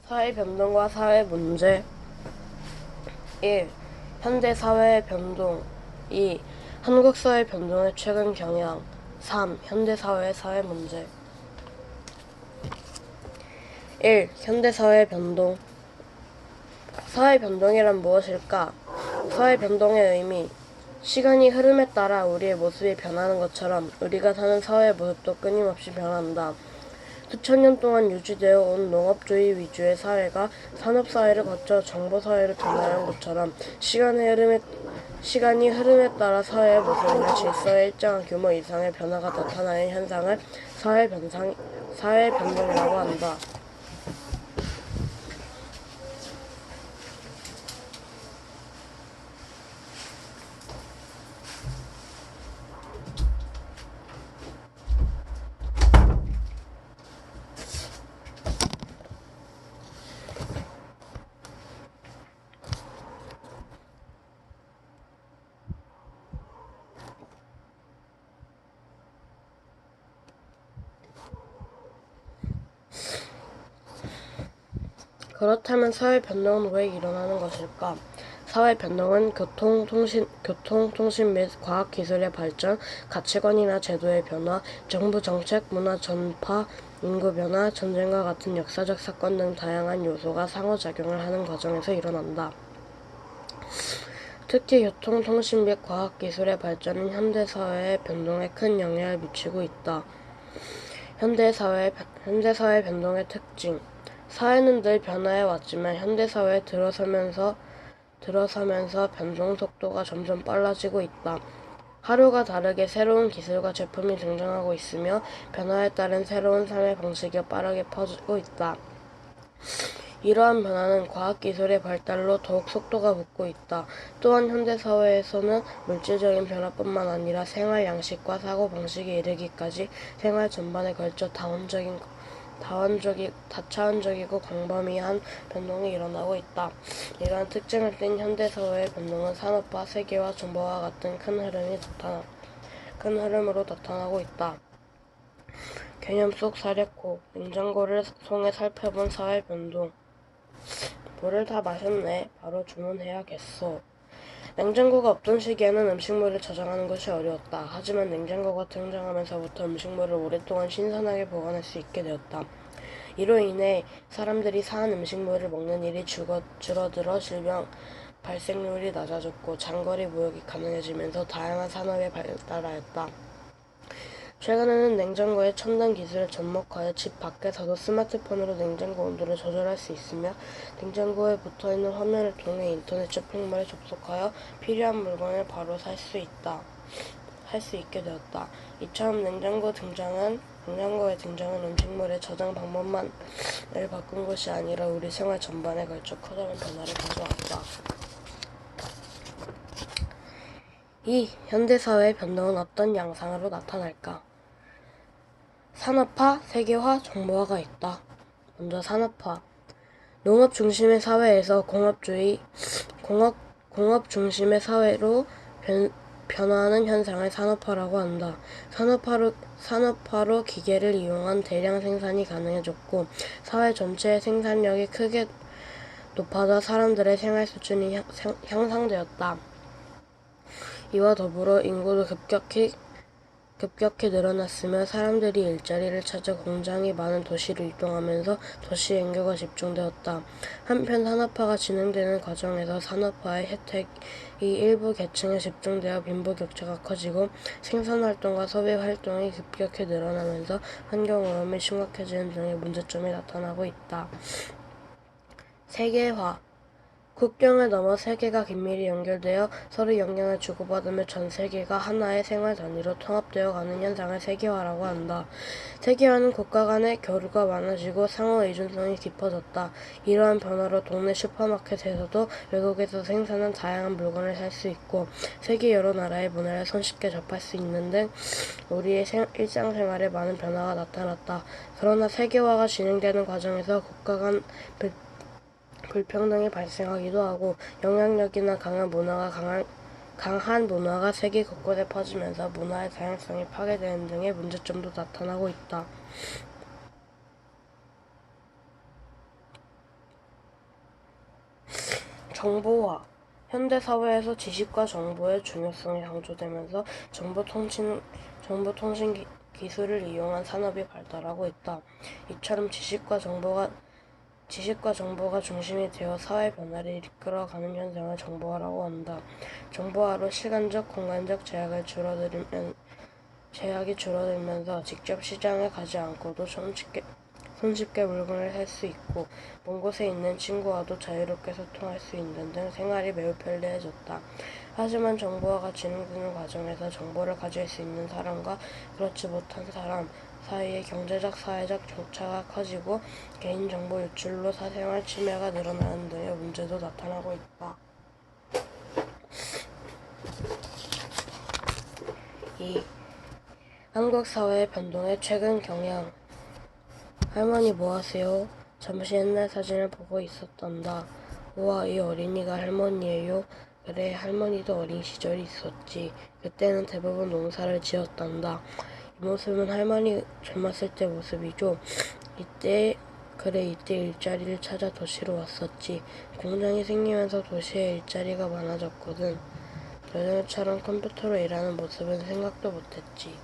사회 변동과 사회 문제. 1. 현대 사회의 변동. 2. 한국 사회 변동의 최근 경향. 3. 현대 사회의 사회 문제. 1. 현대 사회의 변동. 사회 변동이란 무엇일까? 사회 변동의 의미. 시간이 흐름에 따라 우리의 모습이 변하는 것처럼 우리가 사는 사회의 모습도 끊임없이 변한다. 수천 년 동안 유지되어 온 농업주의 위주의 사회가 산업사회를 거쳐 정보사회로 변화한 것처럼 시간이 흐름에 따라 사회의 모습이나 질서의 일정한 규모 이상의 변화가 나타나는 현상을 사회 변동이라고 한다. 그렇다면 사회 변동은 왜 일어나는 것일까? 사회 변동은 교통, 통신 및 과학기술의 발전, 가치관이나 제도의 변화, 정부 정책, 문화 전파, 인구 변화, 전쟁과 같은 역사적 사건 등 다양한 요소가 상호작용을 하는 과정에서 일어난다. 특히 교통, 통신 및 과학기술의 발전은 현대사회의 변동에 큰 영향을 미치고 있다. 현대사회 변동의 특징. 사회는 늘 변화해 왔지만 현대사회에 들어서면서 변동 속도가 점점 빨라지고 있다. 하루가 다르게 새로운 기술과 제품이 등장하고 있으며 변화에 따른 새로운 삶의 방식이 빠르게 퍼지고 있다. 이러한 변화는 과학기술의 발달로 더욱 속도가 붙고 있다. 또한 현대사회에서는 물질적인 변화뿐만 아니라 생활 양식과 사고방식에 이르기까지 생활 전반에 걸쳐 다차원적이고 광범위한 변동이 일어나고 있다. 이러한 특징을 띤 현대사회의 변동은 산업화, 세계화, 정보화 같은 큰 흐름으로 나타나고 있다. 개념 속 사례코. 냉장고를 통해 살펴본 사회 변동. 물을 다 마셨네. 바로 주문해야겠어. 냉장고가 없던 시기에는 음식물을 저장하는 것이 어려웠다. 하지만 냉장고가 등장하면서부터 음식물을 오랫동안 신선하게 보관할 수 있게 되었다. 이로 인해 사람들이 상한 음식물을 먹는 일이 줄어들어 질병 발생률이 낮아졌고 장거리 무역이 가능해지면서 다양한 산업이 발달하였다. 최근에는 냉장고의 첨단 기술에 접목하여 집 밖에서도 스마트폰으로 냉장고 온도를 조절할 수 있으며 냉장고에 붙어있는 화면을 통해 인터넷 쇼핑몰에 접속하여 필요한 물건을 바로 살 수 있게 되었다. 이처럼 냉장고의 등장은 음식물의 저장 방법만을 바꾼 것이 아니라 우리 생활 전반에 걸쳐 커다란 변화를 가져왔다. 이 현대사회의 변동은 어떤 양상으로 나타날까? 산업화, 세계화, 정보화가 있다. 먼저 산업화. 농업 중심의 사회에서 공업 중심의 사회로 변화하는 현상을 산업화라고 한다. 산업화로 기계를 이용한 대량 생산이 가능해졌고 사회 전체의 생산력이 크게 높아져 사람들의 생활 수준이 향상되었다. 이와 더불어 인구도 급격히 늘어났으며 사람들이 일자리를 찾아 공장이 많은 도시로 이동하면서 도시 인구가 집중되었다. 한편 산업화가 진행되는 과정에서 산업화의 혜택이 일부 계층에 집중되어 빈부격차가 커지고 생산활동과 소비활동이 급격히 늘어나면서 환경오염이 심각해지는 등의 문제점이 나타나고 있다. 세계화. 국경을 넘어 세계가 긴밀히 연결되어 서로 영향을 주고받으며 전 세계가 하나의 생활 단위로 통합되어 가는 현상을 세계화라고 한다. 세계화는 국가 간의 교류가 많아지고 상호 의존성이 깊어졌다. 이러한 변화로 동네 슈퍼마켓에서도 외국에서 생산한 다양한 물건을 살 수 있고 세계 여러 나라의 문화를 손쉽게 접할 수 있는 등 우리의 일상생활에 많은 변화가 나타났다. 그러나 세계화가 진행되는 과정에서 국가 간 불평등이 발생하기도 하고 영향력이나 강한 문화가 세계 곳곳에 퍼지면서 문화의 다양성이 파괴되는 등의 문제점도 나타나고 있다. 정보화. 현대 사회에서 지식과 정보의 중요성이 강조되면서 정보통신 기술을 이용한 산업이 발달하고 있다. 이처럼 지식과 정보가 중심이 되어 사회 변화를 이끌어가는 현상을 정보화라고 한다. 정보화로 시간적, 공간적 제약이 줄어들면서 직접 시장에 가지 않고도 손쉽게 물건을 살 수 있고 먼 곳에 있는 친구와도 자유롭게 소통할 수 있는 등 생활이 매우 편리해졌다. 하지만 정보화가 진행되는 과정에서 정보를 가질 수 있는 사람과 그렇지 못한 사람 사이의 경제적, 사회적 격차가 커지고 개인정보 유출로 사생활 침해가 늘어나는 등의 문제도 나타나고 있다. 2. 한국 사회의 변동의 최근 경향. 할머니 뭐하세요? 잠시 옛날 사진을 보고 있었단다. 우와, 이 어린이가 할머니예요? 그래, 할머니도 어린 시절이 있었지. 그때는 대부분 농사를 지었단다. 이 모습은 할머니 젊었을 때 모습이죠. 이때 일자리를 찾아 도시로 왔었지. 공장이 생기면서 도시에 일자리가 많아졌거든. 너네처럼 컴퓨터로 일하는 모습은 생각도 못했지.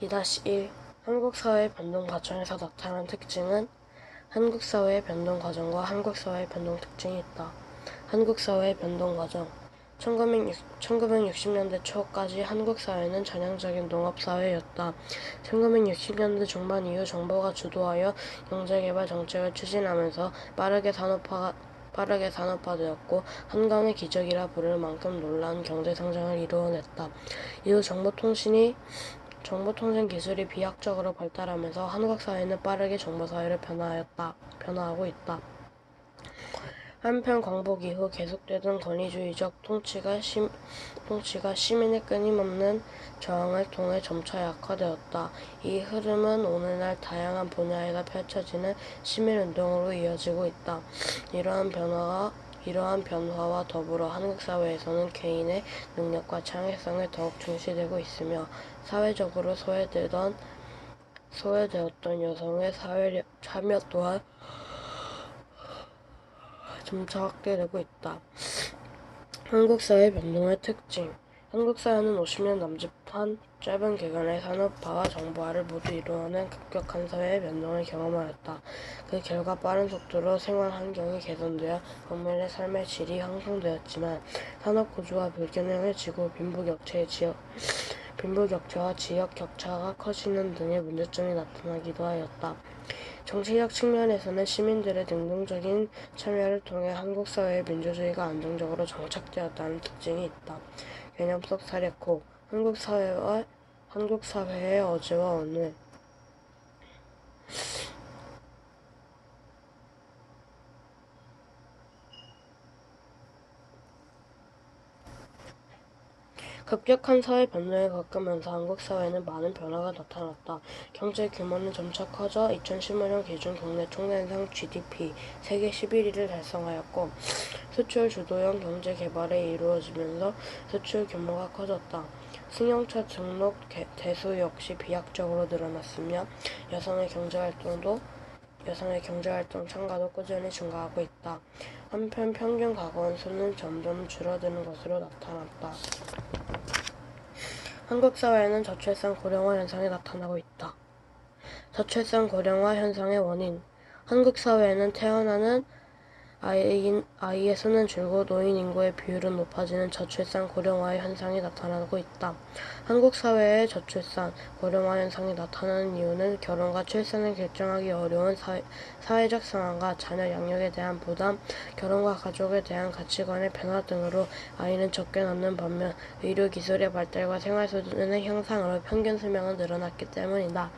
2-1. 한국 사회의 변동 과정에서 나타난 특징은 한국 사회의 변동 과정과 한국 사회의 변동 특징이 있다. 한국 사회의 변동 과정. 1960년대 초까지 한국 사회는 전형적인 농업 사회였다. 1960년대 중반 이후 정부가 주도하여 경제개발 정책을 추진하면서 빠르게 산업화되었고 한강의 기적이라 부를 만큼 놀라운 경제성장을 이루어냈다. 이후 정보통신 기술이 비약적으로 발달하면서 한국 사회는 빠르게 정보사회로 변화하고 있다. 한편 광복 이후 계속되던 권위주의적 통치가 시민의 끊임없는 저항을 통해 점차 약화되었다. 이 흐름은 오늘날 다양한 분야에서 펼쳐지는 시민운동으로 이어지고 있다. 이러한 변화와 더불어 한국 사회에서는 개인의 능력과 창의성에 더욱 중시되고 있으며 사회적으로 소외되었던 여성의 사회 참여 또한 점차 확대되고 있다. 한국 사회 변동의 특징. 한국 사회는 50년 남짓한 짧은 기간의 산업화와 정보화를 모두 이루어낸 급격한 사회의 변동을 경험하였다. 그 결과 빠른 속도로 생활 환경이 개선되어 국민의 삶의 질이 향상되었지만 산업 구조가 불균형해지고 빈부격차와 지역 격차가 커지는 등의 문제점이 나타나기도 하였다. 정치적 측면에서는 시민들의 능동적인 참여를 통해 한국 사회의 민주주의가 안정적으로 정착되었다는 특징이 있다. 개념 속 사례코 한국 사회의 어제와 오늘. 급격한 사회 변동을 겪으면서 한국 사회는 많은 변화가 나타났다. 경제 규모는 점차 커져 2015년 기준 국내 총생산 GDP 세계 11위를 달성하였고 수출 주도형 경제 개발이 이루어지면서 수출 규모가 커졌다. 승용차 등록 대수 역시 비약적으로 늘어났으며 여성의 경제활동 참가도 꾸준히 증가하고 있다. 한편 평균 가구원 수는 점점 줄어드는 것으로 나타났다. 한국 사회에는 저출산 고령화 현상이 나타나고 있다. 저출산 고령화 현상의 원인. 한국 사회에는 태어나는 아이의 수는 줄고 노인 인구의 비율은 높아지는 저출산 고령화 현상이 나타나고 있다. 한국 사회의 저출산 고령화 현상이 나타나는 이유는 결혼과 출산을 결정하기 어려운 사회적 상황과 자녀 양육에 대한 부담, 결혼과 가족에 대한 가치관의 변화 등으로 아이는 적게 낳는 반면 의료기술의 발달과 생활 수준의 향상으로 평균 수명은 늘어났기 때문이다.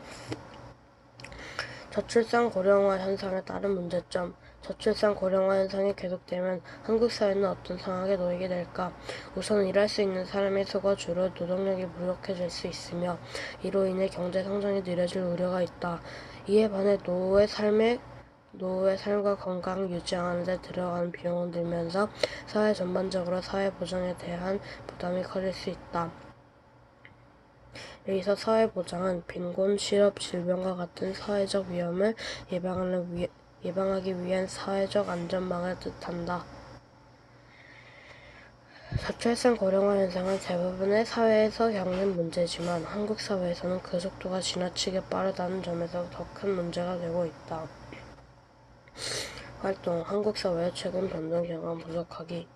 저출산 고령화 현상에 따른 문제점. 저출산 고령화 현상이 계속되면 한국 사회는 어떤 상황에 놓이게 될까? 우선 일할 수 있는 사람의 수가 줄어 노동력이 부족해질 수 있으며 이로 인해 경제 성장이 느려질 우려가 있다. 이에 반해 노후의 삶과 건강 유지하는 데 들어가는 비용은 늘면서 사회 전반적으로 사회 보장에 대한 부담이 커질 수 있다. 여기서 사회보장은 빈곤, 실업, 질병과 같은 사회적 위험을 예방하는 예방하기 위한 사회적 안전망을 뜻한다. 저출산 고령화 현상은 대부분의 사회에서 겪는 문제지만 한국 사회에서는 그 속도가 지나치게 빠르다는 점에서 더 큰 문제가 되고 있다. 활동, 한국 사회의 최근 변동 경험 분석하기.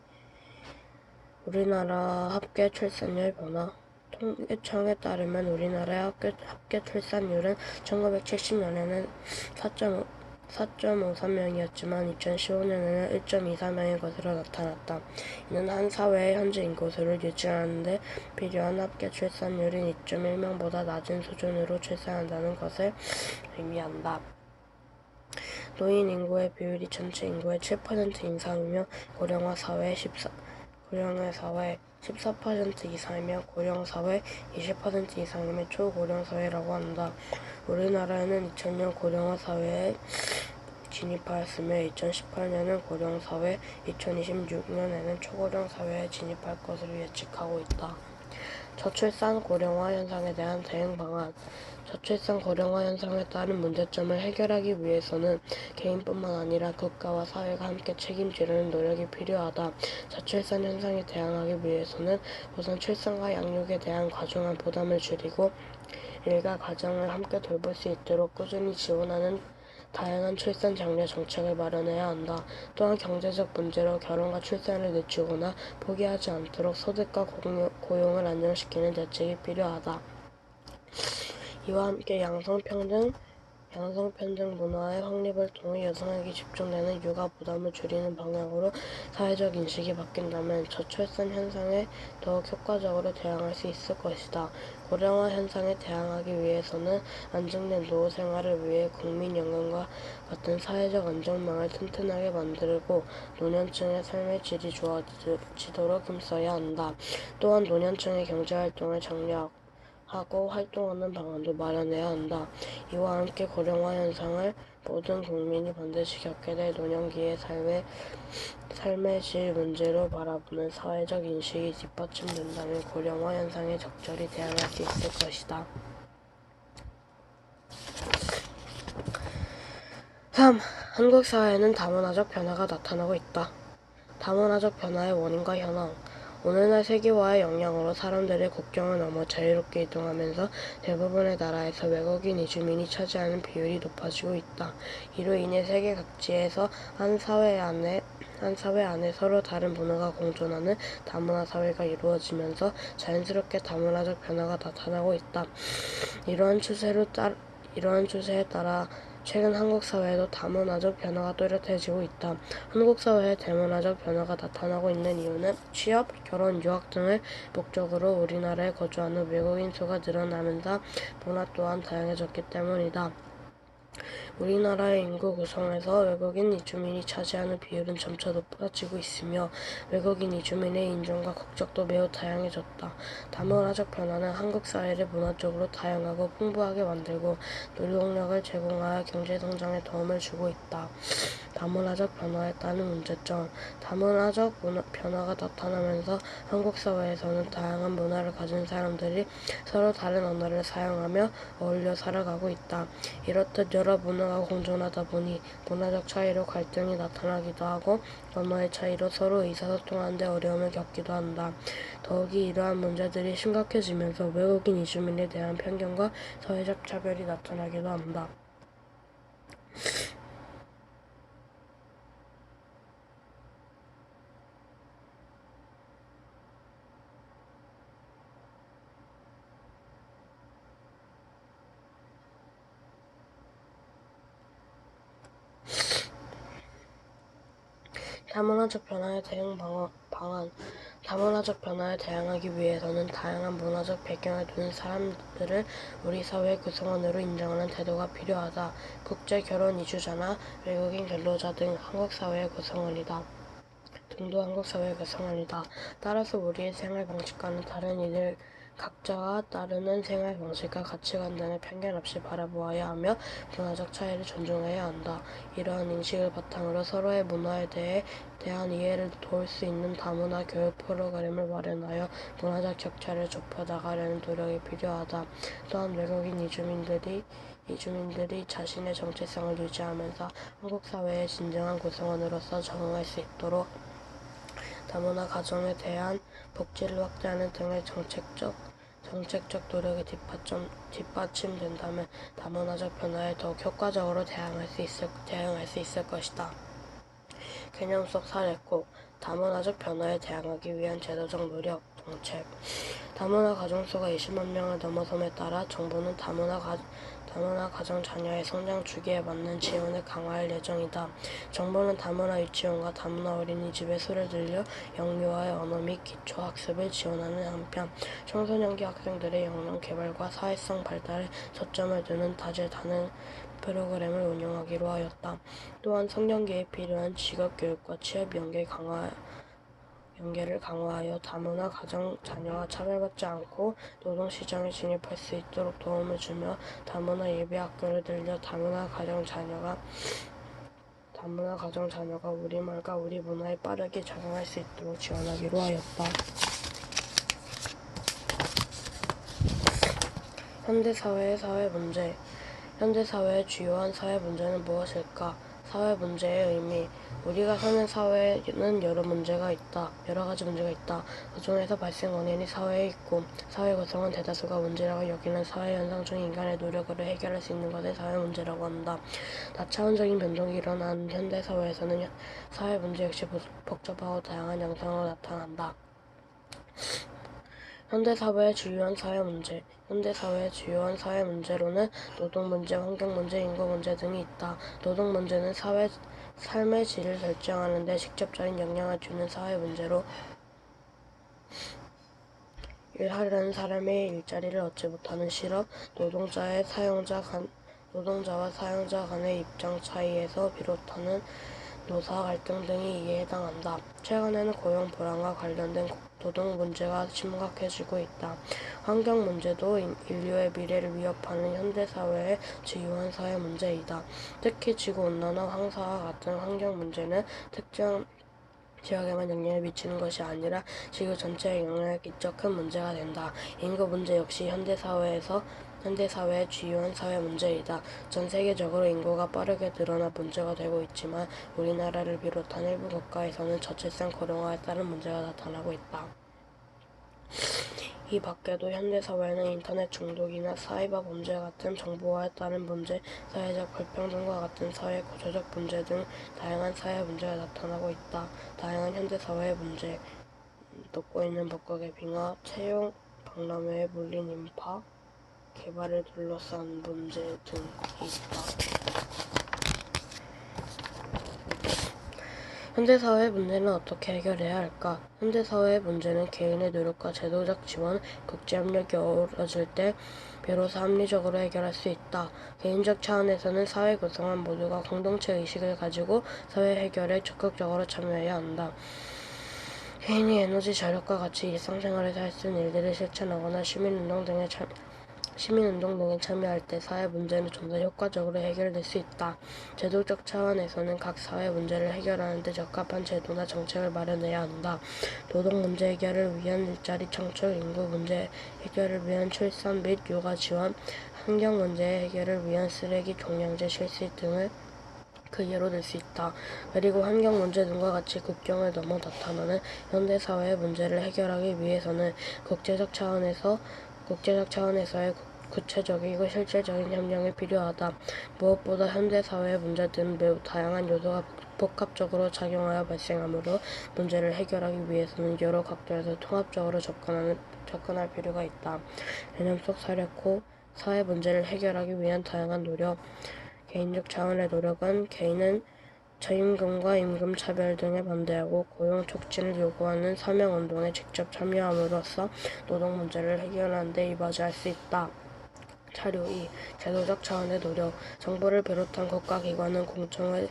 우리나라 합계 출산율 변화. 통계청에 따르면 우리나라의 합계 출산율은 1970년에는 4.53명이었지만 2015년에는 1.24명인 것으로 나타났다. 이는 한 사회의 현재 인구수를 유지하는 데 필요한 합계 출산율인 2.1명보다 낮은 수준으로 출산한다는 것을 의미한다. 노인 인구의 비율이 전체 인구의 7% 이상이며 고령화 사회 14% 이상이며 고령사회 20% 이상이면 초고령사회라고 한다. 우리나라는 2000년 고령화 사회에 진입하였으며 2018년은 고령사회, 2026년에는 초고령사회에 진입할 것으로 예측하고 있다. 저출산 고령화 현상에 대한 대응 방안. 저출산 고령화 현상에 따른 문제점을 해결하기 위해서는 개인뿐만 아니라 국가와 사회가 함께 책임지려는 노력이 필요하다. 저출산 현상에 대응하기 위해서는 우선 출산과 양육에 대한 과중한 부담을 줄이고 일가 가정을 함께 돌볼 수 있도록 꾸준히 지원하는 다양한 출산 장려 정책을 마련해야 한다. 또한 경제적 문제로 결혼과 출산을 늦추거나 포기하지 않도록 소득과 고용을 안정시키는 대책이 필요하다. 이와 함께 양성평등 문화의 확립을 통해 여성에게 집중되는 육아 부담을 줄이는 방향으로 사회적 인식이 바뀐다면 저출산 현상에 더욱 효과적으로 대응할 수 있을 것이다. 고령화 현상에 대응하기 위해서는 안정된 노후 생활을 위해 국민연금과 같은 사회적 안정망을 튼튼하게 만들고 노년층의 삶의 질이 좋아지도록 힘써야 한다. 또한 노년층의 경제활동을 장려하고 활동하는 방안도 마련해야 한다. 이와 함께 고령화 현상을 모든 국민이 반드시 겪게 될 노년기의 삶의 질 문제로 바라보는 사회적 인식이 뒷받침된다면 고령화 현상에 적절히 대응할 수 있을 것이다. 3. 한국 사회에는 다문화적 변화가 나타나고 있다. 다문화적 변화의 원인과 현황. 오늘날 세계화의 영향으로 사람들이 국경을 넘어 자유롭게 이동하면서 대부분의 나라에서 외국인 이주민이 차지하는 비율이 높아지고 있다. 이로 인해 세계 각지에서 한 사회 안에 서로 다른 문화가 공존하는 다문화 사회가 이루어지면서 자연스럽게 다문화적 변화가 나타나고 있다. 이러한 추세에 따라 최근 한국 사회에도 다문화적 변화가 또렷해지고 있다. 한국 사회에 다문화적 변화가 나타나고 있는 이유는 취업, 결혼, 유학 등을 목적으로 우리나라에 거주하는 외국인 수가 늘어나면서 문화 또한 다양해졌기 때문이다. 우리나라의 인구 구성에서 외국인 이주민이 차지하는 비율은 점차 높아지고 있으며 외국인 이주민의 인종과 국적도 매우 다양해졌다. 다문화적 변화는 한국 사회를 문화적으로 다양하고 풍부하게 만들고 노동력을 제공하여 경제성장에 도움을 주고 있다. 다문화적 변화에 따른 문제점. 다문화적 변화가 나타나면서 한국 사회에서는 다양한 문화를 가진 사람들이 서로 다른 언어를 사용하며 어울려 살아가고 있다. 이렇듯 여러 문화가 공존하다 보니 문화적 차이로 갈등이 나타나기도 하고 언어의 차이로 서로 의사소통하는 데 어려움을 겪기도 한다. 더욱이 이러한 문제들이 심각해지면서 외국인 이주민에 대한 편견과 사회적 차별이 나타나기도 한다. 다문화적 변화에 대응 방안. 다문화적 변화에 대응하기 위해서는 다양한 문화적 배경을 두는 사람들을 우리 사회 구성원으로 인정하는 태도가 필요하다. 국제 결혼 이주자나 외국인 근로자 등 한국 사회의 구성원이다. 따라서 우리의 생활 방식과는 다른 이들 각자가 따르는 생활 방식과 가치관 등을 편견 없이 바라보아야 하며 문화적 차이를 존중해야 한다. 이러한 인식을 바탕으로 서로의 문화에 대한 이해를 도울 수 있는 다문화 교육 프로그램을 마련하여 문화적 격차를 좁혀 나가려는 노력이 필요하다. 또한 외국인 이주민들이 이주민들이 자신의 정체성을 유지하면서 한국 사회의 진정한 구성원으로서 적응할 수 있도록 다문화 가정에 대한 복지를 확대하는 등의 정책적 노력이 뒷받침된다면 다문화적 변화에 더욱 효과적으로 대응할 수 있을 것이다. 개념 속 사례코 다문화적 변화에 대응하기 위한 제도적 노력, 정책. 다문화 가정수가 20만 명을 넘어섬에 따라 정부는 다문화 가정 자녀의 성장 주기에 맞는 지원을 강화할 예정이다. 정부는 다문화 유치원과 다문화 어린이집에 수를 들여 영유아의 언어 및 기초 학습을 지원하는 한편 청소년기 학생들의 역량 개발과 사회성 발달에 초점을 두는 다재다능 프로그램을 운영하기로 하였다. 또한 성년기에 필요한 직업교육과 취업 연계를 강화하여 다문화 가정 자녀가 차별받지 않고 노동시장에 진입할 수 있도록 도움을 주며 다문화 예비 학교를 들려 다문화 가정 자녀가 우리말과 우리 문화에 빠르게 적응할 수 있도록 지원하기로 하였다. 현대사회의 사회 문제. 현대사회의 주요한 사회 문제는 무엇일까? 사회 문제의 의미. 우리가 사는 사회에는 여러 가지 문제가 있다. 그중에서 발생 원인이 사회에 있고 사회 구성원 대다수가 문제라고 여기는 사회 현상 중 인간의 노력으로 해결할 수 있는 것을 사회 문제라고 한다. 다차원적인 변동이 일어난 현대 사회에서는 사회 문제 역시 복잡하고 다양한 양상으로 나타난다. 현대사회의 주요한 사회 문제. 현대사회의 주요한 사회 문제로는 노동 문제, 환경 문제, 인구 문제 등이 있다. 노동 문제는 삶의 질을 결정하는 데 직접적인 영향을 주는 사회 문제로 일하려는 사람의 일자리를 얻지 못하는 실업, 노동자와 사용자 간의 입장 차이에서 비롯하는 노사 갈등 등이 이에 해당한다. 최근에는 고용 불안과 관련된 노동 문제가 심각해지고 있다. 환경 문제도 인류의 미래를 위협하는 현대사회의 주요한 사회 문제이다. 특히 지구온난화, 황사와 같은 환경 문제는 특정 지역에만 영향을 미치는 것이 아니라 지구 전체에 영향을 끼쳐 큰 문제가 된다. 인구 문제 역시 현대사회의 주요한 사회 문제이다. 전 세계적으로 인구가 빠르게 늘어나 문제가 되고 있지만 우리나라를 비롯한 일부 국가에서는 저출산 고령화에 따른 문제가 나타나고 있다. 이 밖에도 현대사회는 인터넷 중독이나 사이버 문제 같은 정보화에 따른 문제, 사회적 불평등과 같은 사회 구조적 문제 등 다양한 사회 문제가 나타나고 있다. 다양한 현대사회의 문제, 높고 있는 법과 개빙화, 채용, 박람회의 물린 인파, 개발을 둘러싼 문제 등이 있다. 현대사회의 문제는 어떻게 해결해야 할까? 현대사회의 문제는 개인의 노력과 제도적 지원, 국제협력이 어우러질 때 비로소 합리적으로 해결할 수 있다. 개인적 차원에서는 사회 구성원 모두가 공동체 의식을 가지고 사회 해결에 적극적으로 참여해야 한다. 개인이 에너지, 자력과 같이 일상생활에서 할 수 있는 일들을 실천하거나 시민운동 등에 참여할 때 사회 문제는 좀 더 효과적으로 해결될 수 있다. 제도적 차원에서는 각 사회 문제를 해결하는 데 적합한 제도나 정책을 마련해야 한다. 노동 문제 해결을 위한 일자리 창출, 인구 문제 해결을 위한 출산 및 육아 지원, 환경 문제 해결을 위한 쓰레기 종량제 실시 등을 그 예로 들 수 있다. 그리고 환경 문제 등과 같이 국경을 넘어 나타나는 현대사회의 문제를 해결하기 위해서는 국제적 차원에서의 구체적이고 실질적인 협력이 필요하다. 무엇보다 현대사회의 문제들은 매우 다양한 요소가 복합적으로 작용하여 발생하므로 문제를 해결하기 위해서는 여러 각도에서 통합적으로 접근할 필요가 있다. 개념 속 사례코 사회 문제를 해결하기 위한 다양한 노력. 개인적 차원의 노력은 개인은 저임금과 임금 차별 등에 반대하고 고용 촉진을 요구하는 서명운동에 직접 참여함으로써 노동 문제를 해결하는 데 이바지할 수 있다. 자료 2. 제도적 차원의 노력. 정부를 비롯한 국가기관은 공청회를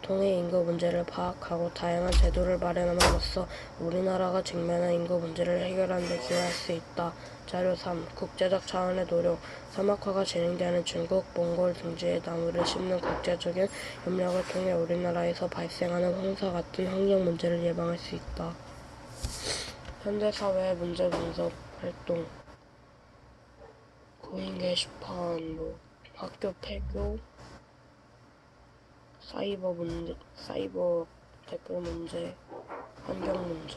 통해 인구 문제를 파악하고 다양한 제도를 마련함으로써 우리나라가 직면한 인구 문제를 해결하는 데 기여할 수 있다. 자료 3. 국제적 차원의 노력. 사막화가 진행되는 중국, 몽골 등지에 나무를 심는 국제적인 협력을 통해 우리나라에서 발생하는 황사 같은 환경 문제를 예방할 수 있다. 현대사회의 문제 분석 활동. 고인 게시판 학교 폐교, 사이버 댓글 문제, 환경 문제.